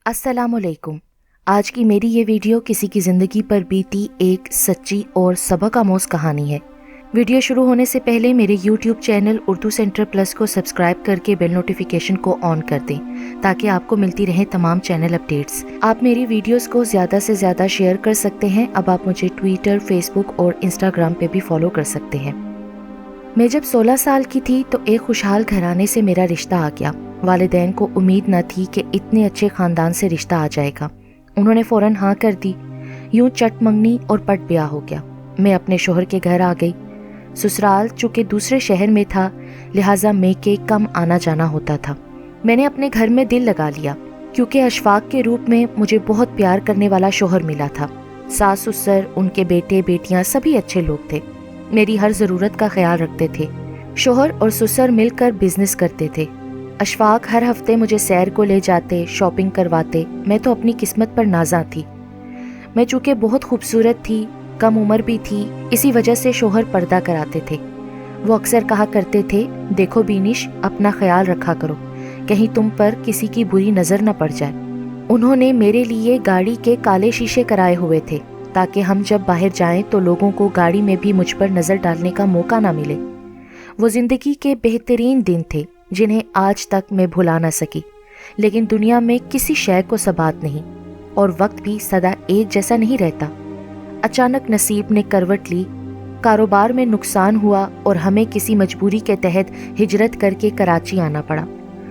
अस्सलामुअलैकुम। आज की मेरी ये वीडियो किसी की ज़िंदगी पर बीती एक सच्ची और सबक आमोज़ कहानी है। वीडियो शुरू होने से पहले मेरे YouTube channel Urdu centre plus को सब्सक्राइब करके बेल नोटिफिकेशन को ऑन कर दें ताकि आपको मिलती रहे तमाम चैनल अपडेट्स। आप मेरी वीडियोस को ज़्यादा से ज़्यादा शेयर कर सकते हैं। अब आप मुझे ट्विटर, फेसबुक और इंस्टाग्राम पे भी फॉलो कर सकते हैं। मैं जब 16 साल की थी तो एक खुशहाल घराने से मेरा रिश्ता आ गया। वालिदैन को उम्मीद न थी कि इतने अच्छे ख़ानदान से रिश्ता आ जाएगा। उन्होंने फ़ौरन हाँ कर दी। यूं चट मंगनी और पट ब्याह हो गया। मैं अपने शोहर के घर आ गई। ससुराल चूँकि दूसरे शहर में था, लिहाजा मैं के कम आना जाना होता था। मैंने अपने घर में दिल लगा लिया क्योंकि अशफाक के रूप में मुझे बहुत प्यार करने वाला शोहर मिला था। सास ससुर, उनके बेटे बेटियाँ सभी अच्छे लोग थे। मेरी हर ज़रूरत का ख्याल रखते थे। शोहर और ससुर मिलकर बिजनेस करते थे। अशफाक हर हफ्ते मुझे सैर को ले जाते, शॉपिंग करवाते। मैं तो अपनी किस्मत पर नाज़ा थी। मैं चूँकि बहुत खूबसूरत थी, कम उम्र भी थी, इसी वजह से शोहर पर्दा कराते थे। वो अक्सर कहा करते थे, देखो बीनिश, अपना ख्याल रखा करो, कहीं तुम पर किसी की बुरी नज़र न पड़ जाए। उन्होंने मेरे लिए गाड़ी के काले शीशे कराए हुए थे ताकि हम जब बाहर जाएं तो लोगों को गाड़ी में भी मुझ पर नज़र डालने का मौका ना मिले। वो ज़िंदगी के बेहतरीन दिन थे जिन्हें आज तक मैं भुला ना सकी। लेकिन दुनिया में किसी शय को सबात नहीं और वक्त भी सदा एक जैसा नहीं रहता। अचानक नसीब ने करवट ली, कारोबार में नुकसान हुआ और हमें किसी मजबूरी के तहत हिजरत करके कराची आना पड़ा।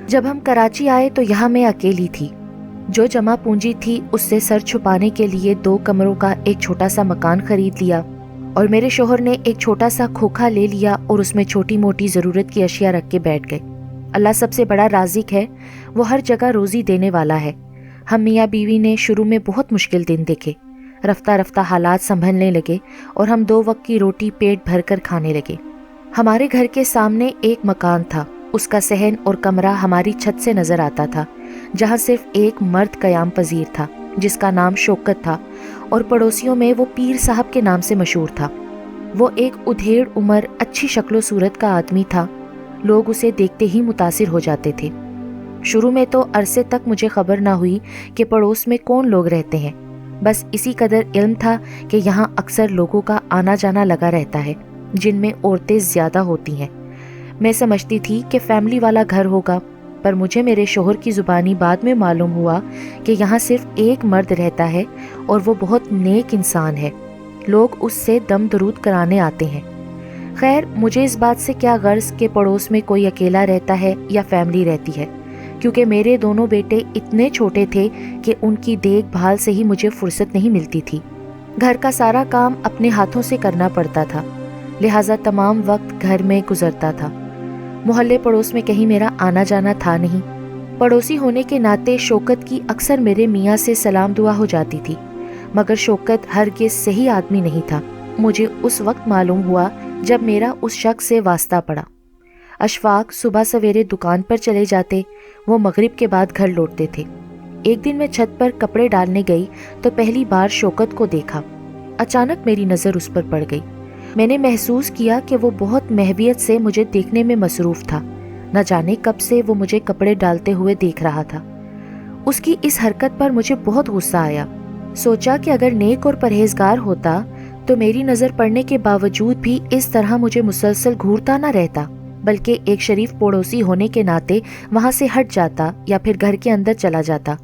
जब हम कराची आए तो यहाँ मैं अकेली थी। जो जमा पूंजी थी उससे सर छुपाने के लिए 2 कमरों का एक छोटा सा मकान खरीद लिया और मेरे शोहर ने एक छोटा सा खोखा ले लिया और उसमें छोटी मोटी ज़रूरत की अशिया रख के बैठ गए। अल्लाह सबसे बड़ा राज़िक है, वो हर जगह रोज़ी देने वाला है। हम मियाँ बीवी ने शुरू में बहुत मुश्किल दिन देखे। रफ्ता रफ्ता हालात संभलने लगे और हम 2 वक्त की रोटी पेट भर कर खाने लगे। हमारे घर के सामने एक मकान था। उसका सहन और कमरा हमारी छत से नज़र आता था, जहाँ सिर्फ एक मर्द क़याम पजीर था जिसका नाम शौकत था और पड़ोसियों में वो पीर साहब के नाम से मशहूर था। वो एक उधेड़ उम्र, अच्छी शक्लो सूरत का आदमी था। लोग उसे देखते ही मुतासिर हो जाते थे। शुरू में तो अरसे तक मुझे खबर ना हुई कि पड़ोस में कौन लोग रहते हैं। बस इसी कदर इल्म था कि यहाँ अक्सर लोगों का आना जाना लगा रहता है, जिनमें औरतें ज़्यादा होती हैं। मैं समझती थी कि फैमिली वाला घर होगा, पर मुझे मेरे शोहर की ज़ुबानी बाद में मालूम हुआ कि यहाँ सिर्फ एक मर्द रहता है और वो बहुत नेक इंसान है। लोग उससे दम दरूद कराने आते हैं। खैर, मुझे इस बात से क्या गर्ज कि पड़ोस में कोई अकेला रहता है या फैमिली रहती है, क्योंकि मेरे दोनों बेटे इतने छोटे थे कि उनकी देखभाल से ही मुझे फुर्सत नहीं मिलती थी। घर का सारा काम अपने हाथों से करना पड़ता था, लिहाजा तमाम वक्त घर में गुजरता था। मोहल्ले पड़ोस में कहीं मेरा आना जाना था नहीं। पड़ोसी होने के नाते शौकत की अक्सर मेरे मियाँ से सलाम दुआ हो जाती थी, मगर शौकत हरगिज़ सही आदमी नहीं था। मुझे उस वक्त मालूम हुआ जब मेरा उस शख्स से वास्ता पड़ा। अशफाक सुबह सवेरे दुकान पर चले जाते, वो मगरिब के बाद घर लौटते थे। एक दिन मैं छत पर कपड़े डालने गई तो पहली बार शौकत को देखा। अचानक मेरी नज़र उस पर पड़ गई। मैंने महसूस किया कि वो बहुत महवियत से मुझे देखने में मसरूफ़ था। न जाने कब से वो मुझे कपड़े डालते हुए देख रहा था। उसकी इस हरकत पर मुझे बहुत गुस्सा आया। सोचा कि अगर नेक और परहेजगार होता तो मेरी नज़र पड़ने के बावजूद भी इस तरह मुझे मुसलसल घूरता न रहता, बल्कि एक शरीफ पड़ोसी होने के नाते वहाँ से हट जाता या फिर घर के अंदर चला जाता,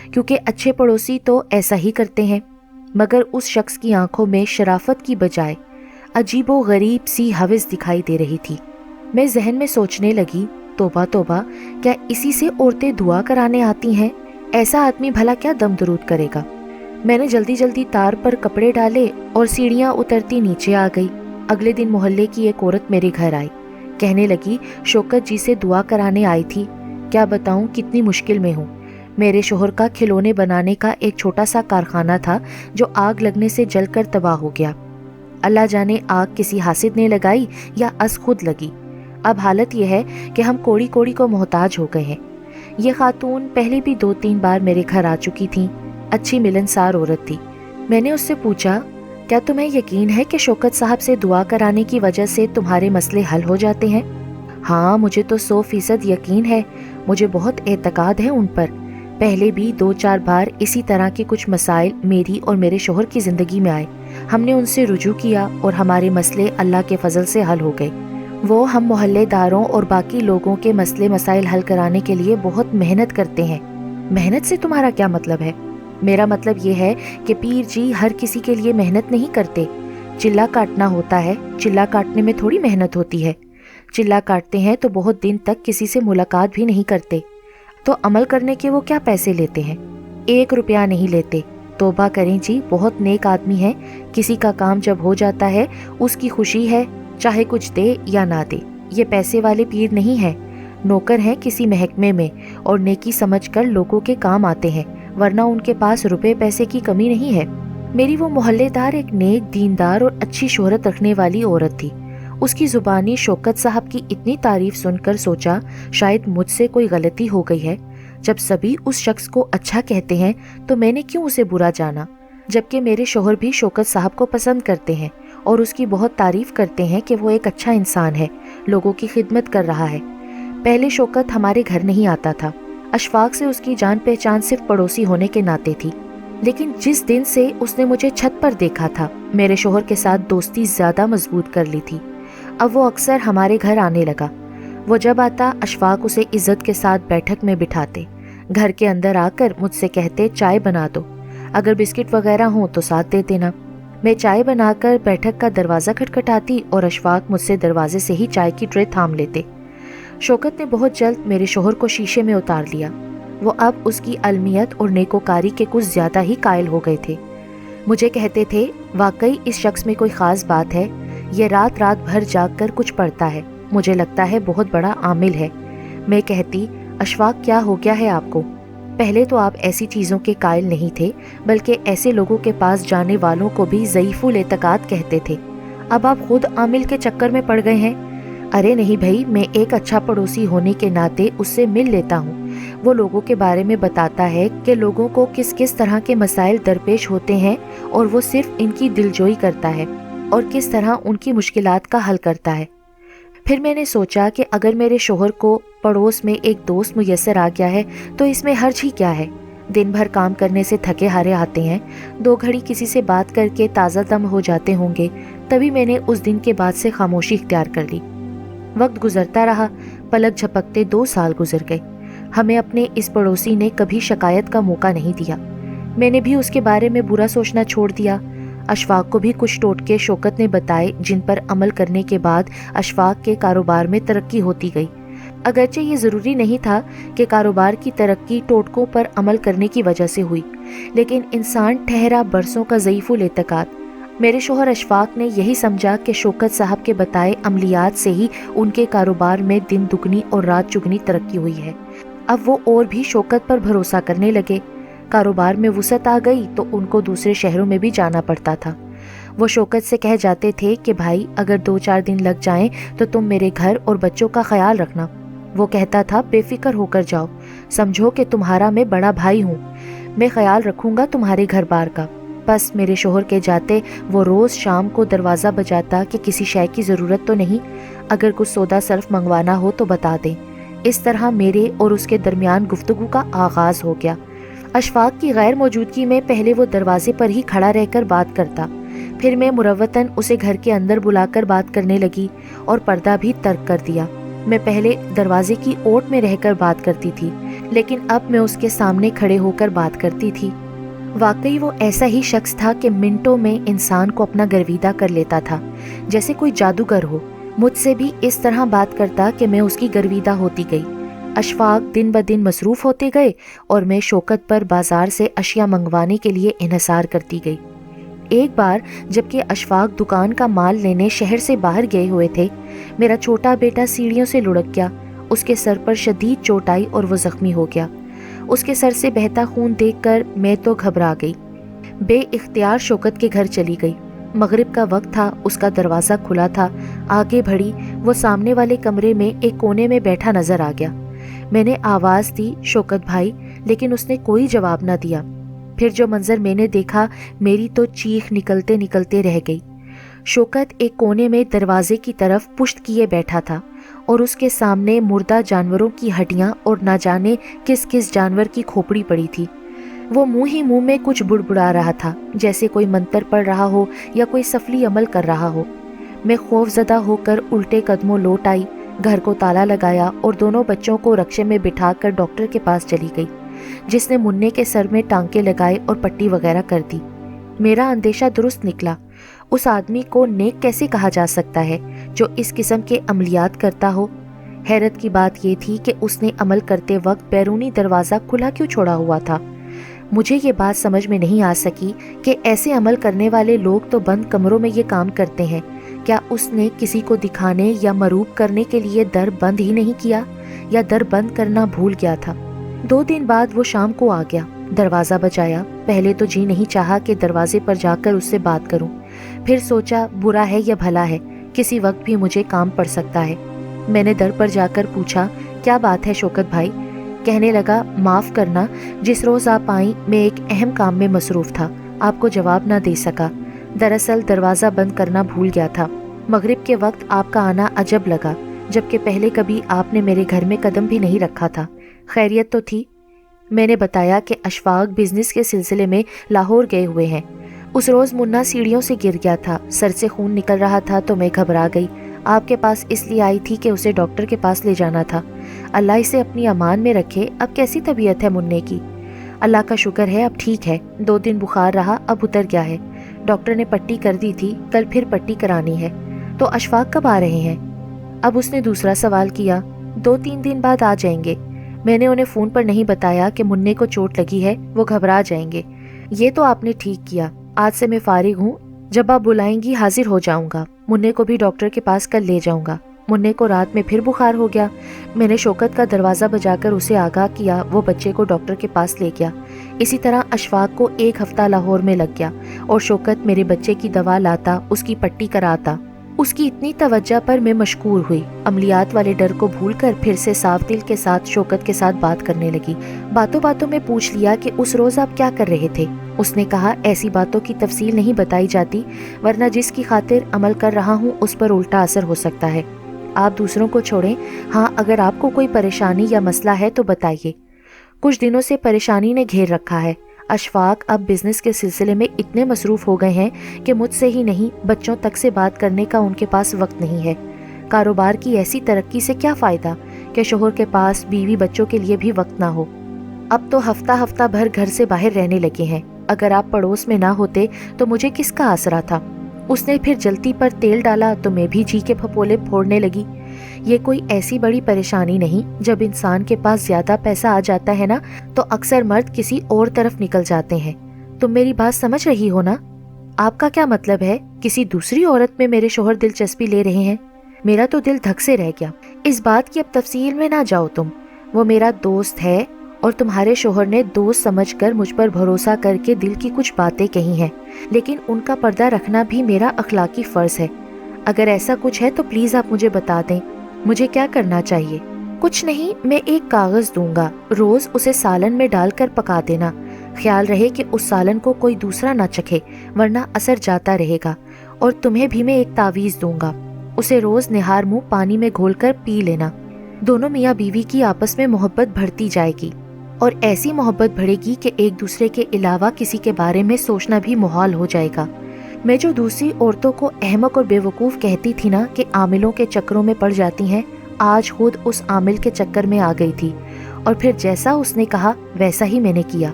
क्योंकि अच्छे पड़ोसी तो ऐसा ही करते हैं। मगर उस शख्स की आंखों में शराफत की बजाय अजीबो गरीब सी हवस दिखाई दे रही थी। मैं जहन में सोचने लगी, तोबा तोबा, क्या इसी से औरतें दुआ कराने आती हैं? ऐसा आदमी भला क्या दम दरूद करेगा? मैंने जल्दी जल्दी तार पर कपड़े डाले और सीढ़ियाँ उतरती नीचे आ गई। अगले दिन मोहल्ले की एक औरत मेरे घर आई। कहने लगी, शौकत जी से दुआ कराने आई थी। क्या बताऊँ कितनी मुश्किल में हूँ। मेरे शोहर का खिलौने बनाने का एक छोटा सा कारखाना था जो आग लगने से जलकर तबाह हो गया। अल्लाह जाने आग किसी हासिद ने लगाई या अस खुद लगी। अब हालत यह है कि हम कोड़ी कोड़ी को मोहताज हो गए हैं। ये खातून पहले भी 2-3 बार मेरे घर आ चुकी थी। अच्छी मिलनसार औरत थी। मैंने उससे पूछा, क्या तुम्हें यकीन है कि शौकत साहब से दुआ कराने की वजह से तुम्हारे मसले हल हो जाते हैं? हाँ, मुझे तो 100% यकीन है। मुझे बहुत एतकाद है उन पर। पहले भी 2-4 बार इसी तरह के कुछ मसाइल मेरी और मेरे शोहर की ज़िंदगी में आए। हमने उनसे रुजू किया और हमारे मसले अल्लाह के फजल से हल हो गए। वो हम मोहल्लेदारों और बाकी लोगों के मसले मसाइल हल कराने के लिए बहुत मेहनत करते हैं। मेहनत से तुम्हारा क्या मतलब है? मेरा मतलब ये है कि पीर जी हर किसी के लिए मेहनत नहीं करते। चिल्ला काटना होता है, चिल्ला काटने में थोड़ी मेहनत होती है। चिल्ला काटते हैं तो बहुत दिन तक किसी से मुलाकात भी नहीं करते। तो अमल करने के वो क्या पैसे लेते हैं? 1 रुपया नहीं लेते। तौबा करें जी, बहुत नेक आदमी है। किसी का काम जब हो जाता है उसकी खुशी है, चाहे कुछ दे या ना दे। ये पैसे वाले पीर नहीं है, नौकर हैं किसी महकमे में और नेकी समझकर लोगों के काम आते हैं, वरना उनके पास रुपए पैसे की कमी नहीं है। मेरी वो मोहल्लेदार एक नेक, दीनदार और अच्छी शोहरत रखने वाली औरत थी। उसकी जुबानी शौकत साहब की इतनी तारीफ सुनकर सोचा शायद मुझसे कोई गलती हो गई है। जब सभी उस शख्स को अच्छा कहते हैं तो मैंने क्यों उसे बुरा जाना, जबकि मेरे शोहर भी शौकत साहब को पसंद करते हैं और उसकी बहुत तारीफ करते हैं कि वो एक अच्छा इंसान है, लोगों की खिदमत कर रहा है। पहले शौकत हमारे घर नहीं आता था। अशफाक से उसकी जान पहचान सिर्फ पड़ोसी होने के नाते थी, लेकिन जिस दिन से उसने मुझे छत पर देखा था मेरे शोहर के साथ दोस्ती ज्यादा मजबूत कर ली थी। अब वो अक्सर हमारे घर आने लगा। वो जब आता अशफाक उसे इज्जत के साथ बैठक में बिठाते, घर के अंदर आकर मुझसे कहते चाय बना दो, अगर बिस्किट वगैरह हो तो साथ दे देना। मैं चाय बनाकर बैठक का दरवाज़ा खटखटाती और अशफाक मुझसे दरवाजे से ही चाय की ट्रे थाम लेते। शौकत ने बहुत जल्द मेरे शोहर को शीशे में उतार लिया। वो अब उसकी अलमियत और नेकोकारी के कुछ ज़्यादा ही कायल हो गए थे। मुझे कहते थे वाकई इस शख्स में कोई ख़ास बात है, ये रात रात भर जाग कर कुछ पढ़ता है, मुझे लगता है बहुत बड़ा आमिल है। मैं कहती अशफाक क्या हो गया है आपको? पहले तो आप ऐसी चीज़ों के कायल नहीं थे, बल्कि ऐसे लोगों के पास जाने वालों को भी ज़ईफुल एतकाद कहते थे। अब आप खुद आमिल के चक्कर में पड़ गए हैं। अरे नहीं भाई, मैं एक अच्छा पड़ोसी होने के नाते उससे मिल लेता हूँ। वो लोगों के बारे में बताता है कि लोगों को किस किस तरह के मसाइल दरपेश होते हैं और वो सिर्फ इनकी दिलजोई करता है और किस तरह उनकी मुश्किलात का हल करता है। फिर मैंने सोचा कि अगर मेरे शोहर को पड़ोस में एक दोस्त मुयस्सर आ गया है तो इसमें हर्ज ही क्या है। दिन भर काम करने से थके हारे आते हैं, 2 घड़ी किसी से बात करके ताज़ा दम हो जाते होंगे। तभी मैंने उस दिन के बाद से खामोशी इख्तियार कर ली। वक्त गुजरता रहा, पलक झपकते 2 साल गुजर गए। हमें अपने इस पड़ोसी ने कभी शिकायत का मौका नहीं दिया। मैंने भी उसके बारे में बुरा सोचना छोड़ दिया। अशफाक को भी कुछ टोटके शौकत ने बताए जिन पर अमल करने के बाद अशफाक के कारोबार में तरक्की होती गई। अगरचे ये ज़रूरी नहीं था कि कारोबार की तरक्की टोटकों पर अमल करने की वजह से हुई, लेकिन इंसान ठहरा बरसों का ज़ईफुल एतकाद। मेरे शोहर अशफाक ने यही समझा कि शौकत साहब के बताए अमलियात से ही उनके कारोबार में दिन दुगनी और रात चुगनी तरक्की हुई है। अब वो और भी शौकत पर भरोसा करने लगे। कारोबार में वुसअत आ गई तो उनको दूसरे शहरों में भी जाना पड़ता था। वो शौकत से कह जाते थे कि भाई अगर 2-4 दिन लग जाएं तो तुम मेरे घर और बच्चों का ख्याल रखना। वो कहता था बेफिक्र होकर जाओ, समझो कि तुम्हारा मैं बड़ा भाई हूँ, मैं ख्याल रखूँगा तुम्हारे घर बार का। बस मेरे शोहर के जाते वो रोज़ शाम को दरवाज़ा बजाता कि किसी शय की ज़रूरत तो नहीं, अगर कुछ सौदा सर्फ मंगवाना हो तो बता दें। इस तरह मेरे और उसके दरमियान गुफ्तगू का आगाज़ हो गया। अशफाक की गैर मौजूदगी में पहले वो दरवाजे पर ही खड़ा रहकर बात करता, फिर मैं मुरव्वतन उसे घर के अंदर बुलाकर बात करने लगी और पर्दा भी तर्क कर दिया। मैं पहले दरवाजे की ओट में रहकर बात करती थी, लेकिन अब मैं उसके सामने खड़े होकर बात करती थी। वाकई वो ऐसा ही शख्स था कि मिनटों में इंसान को अपना गर्विदा कर लेता था, जैसे कोई जादूगर हो। मुझसे भी इस तरह बात करता कि मैं उसकी गर्विदा होती गई। अशफाक दिन ब दिन मसरूफ़ होते गए और मैं शौकत पर बाजार से अशिया मंगवाने के लिए इन्हसार करती गई। एक बार जबकि अशफाक दुकान का माल लेने शहर से बाहर गए हुए थे, मेरा छोटा बेटा सीढ़ियों से लुढ़क गया। उसके सर पर शदीद चोट आई और वो जख्मी हो गया। उसके सर से बहता खून देखकर मैं तो घबरा गई। बेइख्तियार शौकत के घर चली गई। मगरिब का वक्त था, उसका दरवाज़ा खुला था। आगे बढ़ी, वो सामने वाले कमरे में एक कोने में बैठा नजर आ गया। मैंने आवाज़ दी शौकत भाई, लेकिन उसने कोई जवाब न दिया। फिर जो मंजर मैंने देखा, मेरी तो चीख निकलते निकलते रह गई। शौकत एक कोने में दरवाजे की तरफ पुश्त किए बैठा था। और उसके सामने मुर्दा जानवरों की हड्डियां और ना जाने किस किस जानवर की खोपड़ी पड़ी थी। वो मुंह ही मुंह में कुछ बुड़बुड़ा रहा था, जैसे कोई मंत्र पढ़ रहा हो या कोई सफली अमल कर रहा हो। मैं खौफजदा होकर उल्टे कदमों लौट आई, घर को ताला लगाया और दोनों बच्चों को रक्शे में बिठाकर डॉक्टर के पास चली गई, जिसने मुन्ने के सर में टांके लगाए और पट्टी वगैरह कर दी। मेरा अंदेशा दुरुस्त निकला। उस आदमी को नेक कैसे कहा जा सकता है जो इस किस्म के अमलियात करता हो। हैरत की बात यह थी कि उसने अमल करते वक्त बैरूनी दरवाज़ा खुला क्यों छोड़ा हुआ था। मुझे ये बात समझ में नहीं आ सकी कि ऐसे अमल करने वाले लोग तो बंद कमरों में ये काम करते हैं। क्या उसने किसी को दिखाने या मरूब करने के लिए दर बंद ही नहीं किया, या दर बंद करना भूल गया था। 2 दिन बाद वो शाम को आ गया, दरवाज़ा बजाया। पहले तो जी नहीं चाहा कि दरवाजे पर जाकर उससे बात करूं, फिर सोचा बुरा है या भला है, किसी वक्त भी मुझे काम पड़ सकता है। मैंने दर पर जाकर पूछा, क्या बात है शौकत भाई? कहने लगा, माफ़ करना, जिस रोज़ आप आई मैं एक अहम काम में मसरूफ़ था, आपको जवाब ना दे सका। दरअसल दरवाज़ा बंद करना भूल गया था। मगरिब के वक्त आपका आना अजब लगा, जबकि पहले कभी आपने मेरे घर में कदम भी नहीं रखा था। खैरियत तो थी? मैंने बताया कि अशफाक बिजनेस के सिलसिले में लाहौर गए हुए हैं। उस रोज़ मुन्ना सीढ़ियों से गिर गया था, सर से खून निकल रहा था तो मैं घबरा गई। आपके पास इसलिए आई थी कि उसे डॉक्टर के पास ले जाना था। अल्लाह इसे अपनी अमान में रखे। अब कैसी तबीयत है मुन्ने की? अल्लाह का शुक्र है, अब ठीक है। 2 दिन बुखार रहा, अब उतर गया है। डॉक्टर ने पट्टी कर दी थी, कल फिर पट्टी करानी है। तो अशफाक कब आ रहे हैं? अब उसने दूसरा सवाल किया। 2-3 दिन बाद आ जाएंगे। मैंने उन्हें फ़ोन पर नहीं बताया कि मुन्ने को चोट लगी है, वो घबरा जाएंगे। ये तो आपने ठीक किया। आज से मैं फारिग हूँ, जब आप बुलाएंगी हाजिर हो जाऊंगा। मुन्ने को भी डॉक्टर के पास कल ले जाऊंगा। मुन्ने को रात में फिर बुखार हो गया। मैंने शौकत का दरवाज़ा बजाकर उसे आगाह किया, वो बच्चे को डॉक्टर के पास ले गया। इसी तरह अशफाक को 1 हफ्ता लाहौर में लग गया और शौकत मेरे बच्चे की दवा लाता, उसकी पट्टी कराता। उसकी इतनी तवज्जो पर मैं मशकूर हुई। अमलियात वाले डर को भूलकर फिर से साफ दिल के साथ शौकत के साथ बात करने लगी। बातों बातों में पूछ लिया कि उस रोज़ आप क्या कर रहे थे। उसने कहा, ऐसी बातों की तफसील नहीं बताई जाती, वरना जिसकी खातिर अमल कर रहा हूँ उस पर उल्टा असर हो सकता है। आप दूसरों को छोड़ें। हाँ, अगर आपको कोई परेशानी या मसला है तो बताइए। कुछ दिनों से परेशानी ने घेर रखा है। अशफाक अब बिजनेस के सिलसिले में इतने मसरूफ़ हो गए हैं कि मुझसे ही नहीं बच्चों तक से बात करने का उनके पास वक्त नहीं है। कारोबार की ऐसी तरक्की से क्या फ़ायदा कि शोहर के पास बीवी बच्चों के लिए भी वक्त ना हो। अब तो हफ्ता हफ्ता भर घर से बाहर रहने लगे हैं। अगर आप पड़ोस में ना होते तो मुझे किसका आसरा था। उसने फिर जलती पर तेल डाला तो मैं भी जी के फपोले फोड़ने लगी। ये कोई ऐसी बड़ी परेशानी नहीं। जब इंसान के पास ज्यादा पैसा आ जाता है ना, तो अक्सर मर्द किसी और तरफ निकल जाते हैं। तुम मेरी बात समझ रही हो ना? आपका क्या मतलब है? किसी दूसरी औरत में मेरे शोहर दिलचस्पी ले रहे हैं? मेरा तो दिल धक से रह गया। इस बात की अब तफसील में ना जाओ तुम। वो मेरा दोस्त है और तुम्हारे शोहर ने दोस्त समझकर मुझ पर भरोसा करके दिल की कुछ बातें कही हैं, लेकिन उनका पर्दा रखना भी मेरा अखलाकी फर्ज है। अगर ऐसा कुछ है तो प्लीज आप मुझे बता दें, मुझे क्या करना चाहिए? कुछ नहीं, मैं एक कागज दूंगा, रोज उसे सालन में डालकर पका देना। ख्याल रहे कि उस सालन को कोई दूसरा ना चखे, वरना असर जाता रहेगा। और तुम्हें भी मैं एक तावीज दूंगा, उसे रोज निहार मुंह पानी में घोलकर पी लेना। दोनों मियाँ बीवी की आपस में मोहब्बत बढ़ती जाएगी और ऐसी मोहब्बत बढ़ेगी कि एक दूसरे के अलावा किसी के बारे में सोचना भी मुहाल हो जाएगा। मैं जो दूसरी औरतों को अहमक और बेवकूफ़ कहती थी ना कि आमिलों के चक्करों में पड़ जाती हैं, आज खुद उस आमिल के चक्कर में आ गई थी। और फिर जैसा उसने कहा वैसा ही मैंने किया।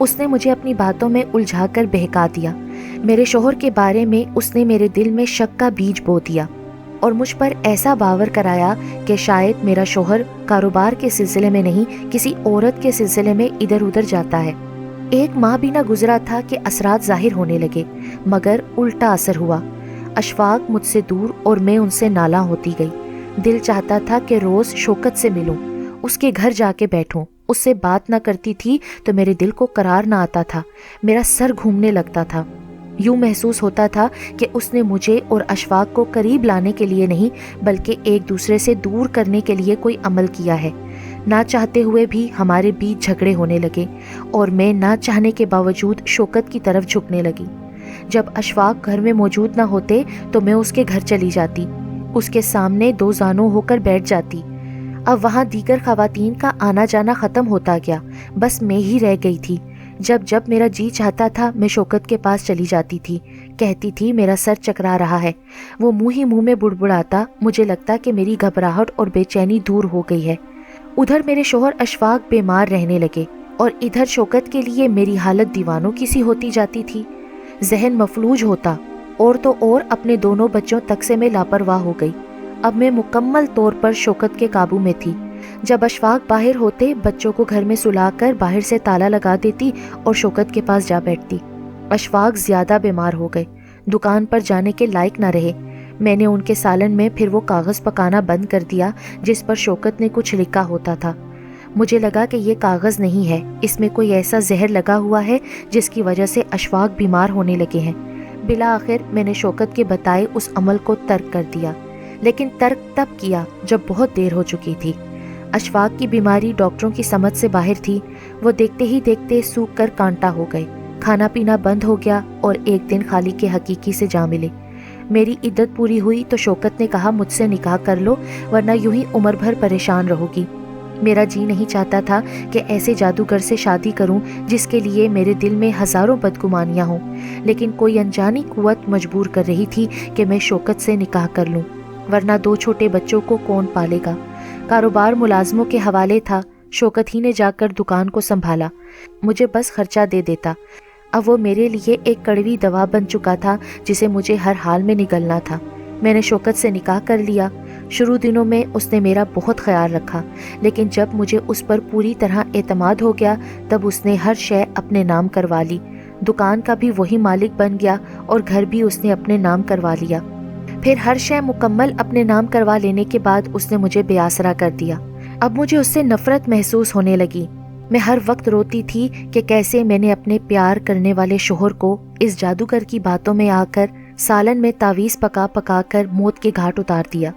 उसने मुझे अपनी बातों में उलझाकर बहका दिया। मेरे शोहर के बारे में उसने मेरे दिल में शक का बीज बो दिया और मुझ पर ऐसा बावर कराया कि शायद मेरा शोहर कारोबार के सिलसिले में नहीं, किसी औरत के सिलसिले में इधर उधर जाता है। 1 माह भी ना गुजरा था कि असरात जाहिर होने लगे, मगर उल्टा असर हुआ। अशफाक मुझसे दूर और मैं उनसे नाला होती गई। दिल चाहता था कि रोज शौकत से मिलूं, उसके घर जाके बैठूं। उससे बात ना करती थी तो मेरे दिल को करार ना आता था, मेरा सर घूमने लगता था। यूं महसूस होता था कि उसने मुझे और अशफाक को करीब लाने के लिए नहीं, बल्कि एक दूसरे से दूर करने के लिए कोई अमल किया है। ना चाहते हुए भी हमारे बीच झगड़े होने लगे और मैं ना चाहने के बावजूद शौकत की तरफ झुकने लगी। जब अशफाक घर में मौजूद ना होते तो मैं उसके घर चली जाती। اس کے سامنے دو زانوں ہو کر بیٹھ جاتی۔ اب وہاں دیگر خواتین کا آنا جانا ختم ہوتا گیا، بس میں ہی رہ گئی تھی۔ جب جب میرا جی چاہتا تھا میں شوکت کے پاس چلی جاتی تھی، کہتی تھی میرا سر چکرا رہا ہے، وہ منہ ہی منہ میں بڑبڑاتا۔ مجھے لگتا کہ میری گھبراہٹ اور بے چینی دور ہو گئی ہے۔ ادھر میرے شوہر اشفاق بیمار رہنے لگے اور ادھر شوکت کے لیے میری حالت دیوانوں کی سی ہوتی جاتی تھی۔ ذہن مفلوج ہوتا، اور تو اور اپنے دونوں بچوں تک سے میں لاپرواہ ہو گئی۔ اب میں مکمل طور پر شوکت کے قابو میں تھی۔ جب اشفاق باہر ہوتے بچوں کو گھر میں سلا کر باہر سے تالا لگا دیتی اور شوکت کے پاس جا بیٹھتی۔ اشفاق زیادہ بیمار ہو گئے، دکان پر جانے کے لائق نہ رہے۔ میں نے ان کے سالن میں پھر وہ کاغذ پکانا بند کر دیا جس پر شوکت نے کچھ لکھا ہوتا تھا۔ مجھے لگا کہ یہ کاغذ نہیں ہے، اس میں کوئی ایسا زہر لگا ہوا ہے جس کی وجہ سے اشفاق بیمار ہونے لگے ہیں۔ بالآخر میں نے شوکت کے بتائے اس عمل کو ترک کر دیا، لیکن ترک تب کیا جب بہت دیر ہو چکی تھی۔ اشفاق کی بیماری ڈاکٹروں کی سمجھ سے باہر تھی۔ وہ دیکھتے ہی دیکھتے سوکھ کر کانٹا ہو گئے، کھانا پینا بند ہو گیا اور ایک دن خالی کے حقیقی سے جا ملے۔ میری عدت پوری ہوئی تو شوکت نے کہا مجھ سے نکاح کر لو ورنہ یوں ہی عمر بھر پریشان رہو گی۔ میرا جی نہیں چاہتا تھا کہ ایسے جادوگر سے شادی کروں جس کے لیے میرے دل میں ہزاروں بدگمانیاں ہوں، لیکن کوئی انجانی قوت مجبور کر رہی تھی کہ میں شوکت سے نکاح کر لوں، ورنہ دو چھوٹے بچوں کو کون پالے گا۔ کاروبار ملازموں کے حوالے تھا، شوکت ہی نے جا کر دکان کو سنبھالا، مجھے بس خرچہ دے دیتا۔ اب وہ میرے لیے ایک کڑوی دوا بن چکا تھا جسے مجھے ہر حال میں نگلنا تھا۔ میں نے شوکت سے نکاح کر لیا۔ شروع دنوں میں اس نے میرا بہت خیال رکھا، لیکن جب مجھے اس پر پوری طرح اعتماد ہو گیا تب اس نے ہر شے اپنے نام کروا لی۔ دکان کا بھی وہی مالک بن گیا اور گھر بھی اس نے اپنے نام کروا لیا۔ پھر ہر شے مکمل اپنے نام کروا لینے کے بعد اس نے مجھے بے آسرا کر دیا۔ اب مجھے اس سے نفرت محسوس ہونے لگی۔ میں ہر وقت روتی تھی کہ کیسے میں نے اپنے پیار کرنے والے شوہر کو اس جادوگر کی باتوں میں آ کر سالن میں تعویذ پکا پکا کر موت کے گھاٹ اتار دیا۔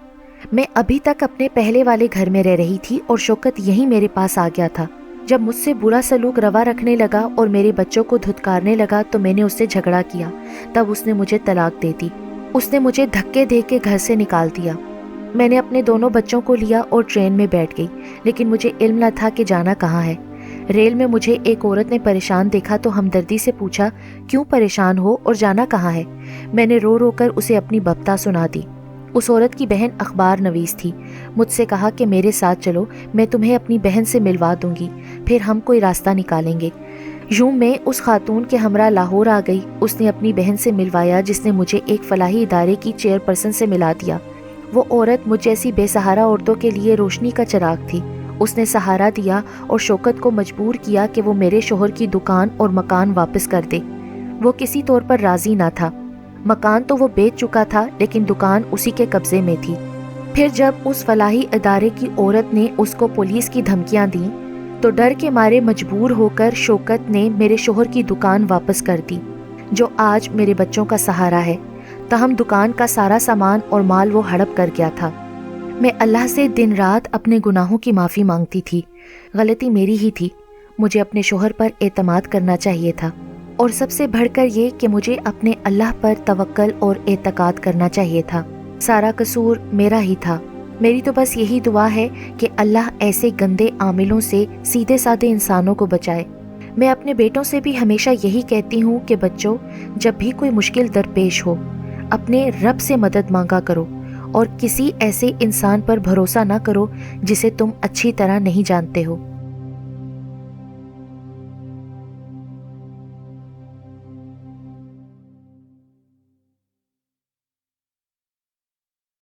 میں ابھی تک اپنے پہلے والے گھر میں رہ رہی تھی اور شوکت یہیں میرے پاس آ گیا تھا۔ جب مجھ سے برا سلوک روا رکھنے لگا اور میرے بچوں کو دھتکارنے لگا تو میں نے اس سے جھگڑا کیا۔ تب اس نے مجھے طلاق دے دی۔ اس نے مجھے دھکے دے کے گھر سے نکال دیا۔ میں نے اپنے دونوں بچوں کو لیا اور ٹرین میں بیٹھ گئی، لیکن مجھے علم نہ تھا کہ جانا کہاں ہے۔ ریل میں مجھے ایک عورت نے پریشان دیکھا تو ہمدردی سے پوچھا کیوں پریشان ہو اور جانا کہاں ہے۔ میں نے رو رو کر اسے اپنی ببتا سنا دی۔ اس عورت کی بہن اخبار نویس تھی۔ مجھ سے کہا کہ میرے ساتھ چلو، میں تمہیں اپنی بہن سے ملوا دوں گی، پھر ہم کوئی راستہ نکالیں گے۔ یوں میں اس خاتون کے ہمراہ لاہور آ گئی۔ اس نے اپنی بہن سے ملوایا جس نے مجھے ایک فلاحی ادارے کی چیئر پرسن سے ملا دیا۔ وہ عورت مجھ جیسی بے سہارا عورتوں کے لیے روشنی کا چراغ تھی۔ اس نے سہارا دیا اور شوکت کو مجبور کیا کہ وہ میرے شوہر کی دکان اور مکان واپس کر دے۔ وہ کسی طور پر راضی نہ تھا۔ مکان تو وہ بیچ چکا تھا لیکن دکان اسی کے قبضے میں تھی۔ پھر جب اس فلاحی ادارے کی عورت نے اس کو پولیس کی دھمکیاں دیں تو ڈر کے مارے مجبور ہو کر شوکت نے میرے شوہر کی دکان واپس کر دی، جو آج میرے بچوں کا سہارا ہے۔ تاہم دکان کا سارا سامان اور مال وہ ہڑپ کر گیا تھا۔ میں اللہ سے دن رات اپنے گناہوں کی معافی مانگتی تھی۔ غلطی میری ہی تھی، مجھے اپنے شوہر پر اعتماد کرنا چاہیے تھا، اور سب سے بڑھ کر یہ کہ مجھے اپنے اللہ پر توکل اور اعتقاد کرنا چاہیے تھا۔ سارا قصور میرا ہی تھا۔ میری تو بس یہی دعا ہے کہ اللہ ایسے گندے عاملوں سے سیدھے سادے انسانوں کو بچائے۔ میں اپنے بیٹوں سے بھی ہمیشہ یہی کہتی ہوں کہ بچوں، جب بھی کوئی مشکل درپیش ہو اپنے رب سے مدد مانگا کرو اور کسی ایسے انسان پر بھروسہ نہ کرو جسے تم اچھی طرح نہیں جانتے ہو۔